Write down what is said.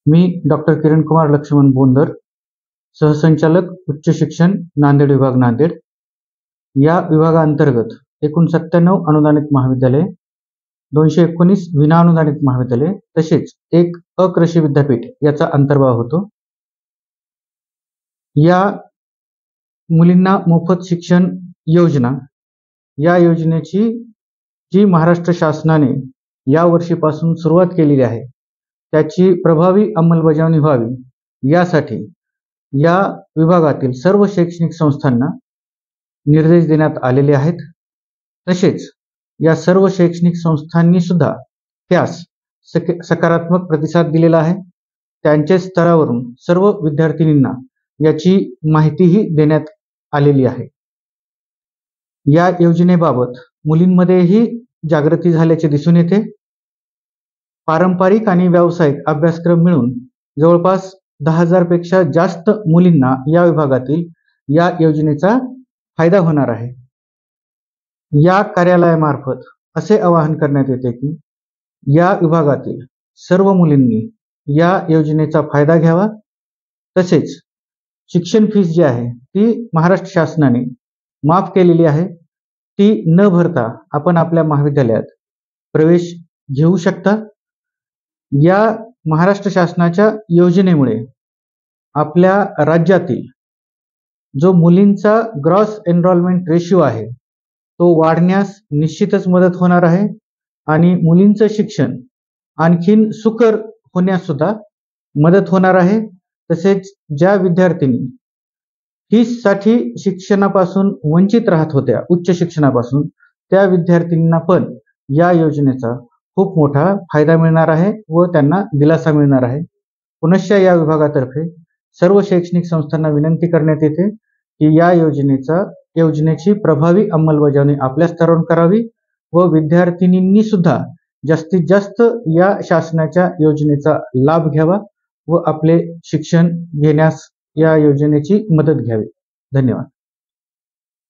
मी doctor Kiran Kumar Laxman Bondar, सहसंचालक उच्च शिक्षण नांदेड विभाग नांदेड. या विभागाअंतर्गत एकूण 97 अनुदानित महाविद्यालये, 219 विनाअनुदानित महाविद्यालये तसेच एक अकृषी विद्यापीठ याचा अंतर्भाव होतो. या मुलींना मोफत शिक्षण योजना या योजनेची जी महाराष्ट्र शासनाने या वर्षीपासून सुरुवात केलेली आहे त्याची प्रभावी अंमलबजावणी व्हावी यासाठी या विभागातील सर्व शैक्षणिक संस्थांना निर्देश देण्यात आलेले आहेत. तसेच या सर्व शैक्षणिक संस्थांनी सुद्धा त्यास सकारात्मक प्रतिसाद दिलेला आहे. त्यांच्या स्तरावरून सर्व विद्यार्थिनींना याची माहितीही देण्यात आलेली आहे. या योजनेबाबत मुलींमध्येही जागृती झाल्याचे दिसून येते. पारंपरिक आणि व्यावसायिक अभ्यासक्रम मिळून जवळपास 10,000 पेक्षा जास्त मुलींना या विभागातील या योजनेचा फायदा होणार आहे. या कार्यालयामार्फत असे आवाहन करण्यात येते की या विभागातील सर्व मुलींनी या योजनेचा फायदा घ्यावा. तसेच शिक्षण फीस जी आहे ती महाराष्ट्र शासनाने माफ केलेली आहे. ती न भरता आपण आपल्या महाविद्यालयात प्रवेश घेऊ शकता. या महाराष्ट्र शासनाच्या योजनेमुळे आपल्या राज्यातील जो मुलींचा ग्रॉस एनरोलमेंट रेशिओ आहे तो वाढण्यास निश्चितच मदत होणार आहे आणि मुलींचं शिक्षण आणखीन सुकर होण्यास सुद्धा मदत होणार आहे. तसेच ज्या विद्यार्थिनी फीससाठी शिक्षणापासून वंचित राहत होत्या उच्च शिक्षणापासून, त्या विद्यार्थिनींना पण या योजनेचा खूप मोठा फायदा मिळणार आहे व त्यांना दिलासा मिळणार आहे. पुनश्च या विभागातर्फे सर्व शैक्षणिक संस्थांना विनंती करण्यात येते की या योजनेची प्रभावी अंमलबजावणी आपल्या स्तरावरून करावी व विद्यार्थिनींनी सुद्धा जास्तीत जास्त या शासनाच्या योजनेचा लाभ घ्यावा व आपले शिक्षण घेण्यास या योजनेची मदत घ्यावी. धन्यवाद.